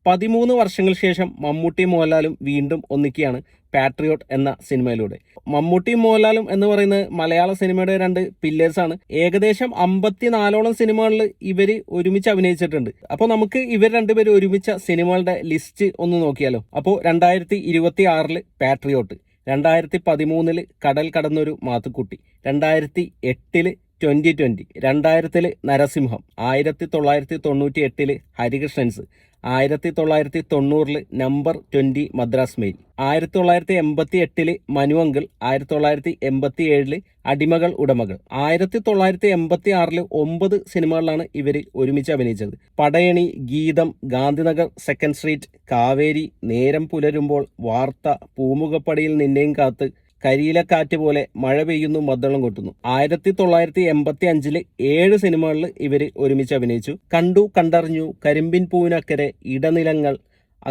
13 വർഷങ്ങൾക്ക് ശേഷം മമ്മൂട്ടി മോഹൻലാലും വീണ്ടും ഒന്നിക്കുകയാണ് പാട്രിയോട്ട് എന്ന സിനിമയിലൂടെ. മമ്മൂട്ടിയും മോഹൻലാലും എന്ന് പറയുന്നത് മലയാള സിനിമയുടെ രണ്ട് പില്ലേഴ്സാണ്. ഏകദേശം 54ഓളം സിനിമകളിൽ ഇവർ ഒരുമിച്ച് അഭിനയിച്ചിട്ടുണ്ട്. അപ്പോൾ നമുക്ക് ഇവർ രണ്ടുപേരും ഒരുമിച്ച സിനിമകളുടെ ലിസ്റ്റ് ഒന്ന് നോക്കിയാലോ. അപ്പോൾ 2026 പാട്രിയോട്ട്, 2013 കടൽ കടന്നൊരു മാത്തുക്കുട്ടി, 2008 2020, 2000 നരസിംഹം, 1998 ഹരികൃഷ്ണൻസ്, 1990 നമ്പർ 20 മദ്രാസ് മെയിൽ, 1988 മനുവങ്കിൾ, 1987 അടിമകൾ ഉടമകൾ, 1986 9 സിനിമകളിലാണ് ഇവർ ഒരുമിച്ച് അഭിനയിച്ചത്. പടയണി, ഗീതം, ഗാന്ധിനഗർ, സെക്കൻഡ് സ്ട്രീറ്റ്, കാവേരി, നേരം പുലരുമ്പോൾ, വാർത്ത, പൂമുഖപ്പടിയിൽ നിന്നെയും കാത്ത്, കരിയിലക്കാറ്റ് പോലെ, മഴ പെയ്യുന്നു മദ്ദളം കൊട്ടുന്നു. 1985 7 സിനിമകളിൽ ഇവർ ഒരുമിച്ച് അഭിനയിച്ചു. കണ്ടു കണ്ടറിഞ്ഞു, കരിമ്പിൻ പൂവിനക്കരെ, ഇടനിലങ്ങൾ,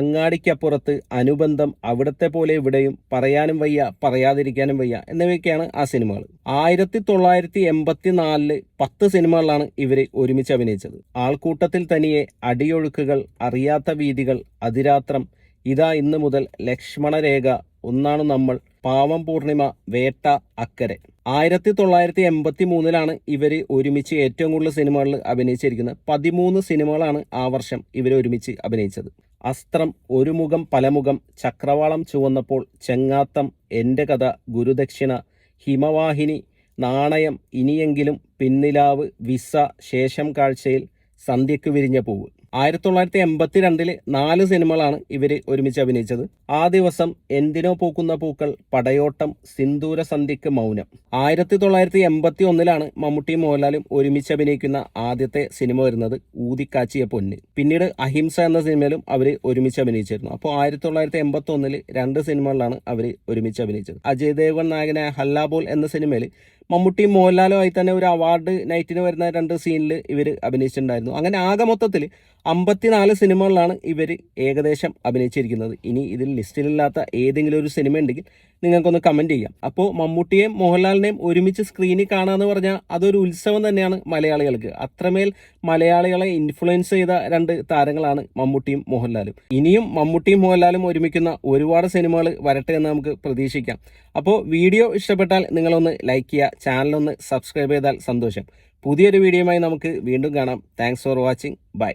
അങ്ങാടിക്കപ്പുറത്ത്, അനുബന്ധം, അവിടത്തെ പോലെ ഇവിടെയും, പറയാനും വയ്യ പറയാതിരിക്കാനും വയ്യ എന്നിവയൊക്കെയാണ് ആ സിനിമകൾ. 1984 10 സിനിമകളിലാണ് ഇവർ ഒരുമിച്ച് അഭിനയിച്ചത്. ആൾക്കൂട്ടത്തിൽ തനിയെ, അടിയൊഴുക്കുകൾ, അറിയാത്ത വീതികൾ, അതിരാത്രം, ഇതാ ഇന്ന് മുതൽ, ലക്ഷ്മണരേഖ, ഒന്നാണ് നമ്മൾ, പാവം പൂർണിമ, വേട്ട, അക്കരെ. 1983 ഇവർ ഒരുമിച്ച് ഏറ്റവും കൂടുതൽ സിനിമകളിൽ അഭിനയിച്ചിരിക്കുന്നത്. 13 സിനിമകളാണ് ആ വർഷം ഇവർ ഒരുമിച്ച് അഭിനയിച്ചത്. അസ്ത്രം, ഒരു മുഖം പലമുഖം, ചക്രവാളം ചുവന്നപ്പോൾ, ചെങ്ങാത്തം, എൻ്റെ കഥ, ഗുരുദക്ഷിണ, ഹിമവാഹിനി, നാണയം, ഇനിയെങ്കിലും, പിന്നിലാവ്, വിസ, ശേഷം കാഴ്ചയിൽ, സന്ധ്യയ്ക്ക് വിരിഞ്ഞ പൂവ്. 1982 4 സിനിമകളാണ് ഇവർ ഒരുമിച്ച് അഭിനയിച്ചത്. ആ ദിവസം, എന്തിനോ പൂക്കുന്ന പൂക്കൾ, പടയോട്ടം, സിന്ദൂര സന്ധ്യയ്ക്ക് മൗനം. 1981 മമ്മൂട്ടിയും മോഹൻലാലും ഒരുമിച്ച് അഭിനയിക്കുന്ന ആദ്യത്തെ സിനിമ വരുന്നത് ഊതിക്കാച്ചിയ പൊന്ന്. പിന്നീട് അഹിംസ എന്ന സിനിമയിലും അവർ ഒരുമിച്ച് അഭിനയിച്ചിരുന്നു. അപ്പോൾ 1981 2 സിനിമകളിലാണ് അവർ ഒരുമിച്ച് അഭിനയിച്ചത്. അജയ് ദേവ്ഗൺ നായകനായ ഹല്ലാബോൾ എന്ന സിനിമയിൽ മമ്മൂട്ടിയും മോഹൻലാലുമായി തന്നെ ഒരു അവാർഡ് നൈറ്റിന് വരുന്ന 2 സീനിൽ ഇവർ അഭിനയിച്ചിട്ടുണ്ടായിരുന്നു. അങ്ങനെ ആകെ മൊത്തത്തിൽ 54 സിനിമകളിലാണ് ഇവർ ഏകദേശം അഭിനയിച്ചിരിക്കുന്നത്. ഇനി ഇതിൽ ലിസ്റ്റിലില്ലാത്ത ഏതെങ്കിലും ഒരു സിനിമ ഉണ്ടെങ്കിൽ നിങ്ങൾക്കൊന്ന് കമൻറ്റ് ചെയ്യാം. അപ്പോൾ മമ്മൂട്ടിയെയും മോഹൻലാലിനെയും ഒരുമിച്ച് സ്ക്രീനിൽ കാണാമെന്ന് പറഞ്ഞാൽ അതൊരു ഉത്സവം തന്നെയാണ് മലയാളികൾക്ക്. അത്രമേൽ മലയാളികളെ ഇൻഫ്ലുവൻസ് ചെയ്ത 2 താരങ്ങളാണ് മമ്മൂട്ടിയും മോഹൻലാലും. ഇനിയും മമ്മൂട്ടിയും മോഹൻലാലും ഒരുമിക്കുന്ന ഒരുപാട് സിനിമകൾ വരട്ടെ എന്ന് നമുക്ക് പ്രതീക്ഷിക്കാം. അപ്പോൾ വീഡിയോ ഇഷ്ടപ്പെട്ടാൽ നിങ്ങളൊന്ന് ലൈക്ക് ചെയ്യുക, ചാനലൊന്ന് സബ്സ്ക്രൈബ് ചെയ്താൽ സന്തോഷം. പുതിയൊരു വീഡിയോയുമായി നമുക്ക് വീണ്ടും കാണാം. Thanks for watching. ബൈ.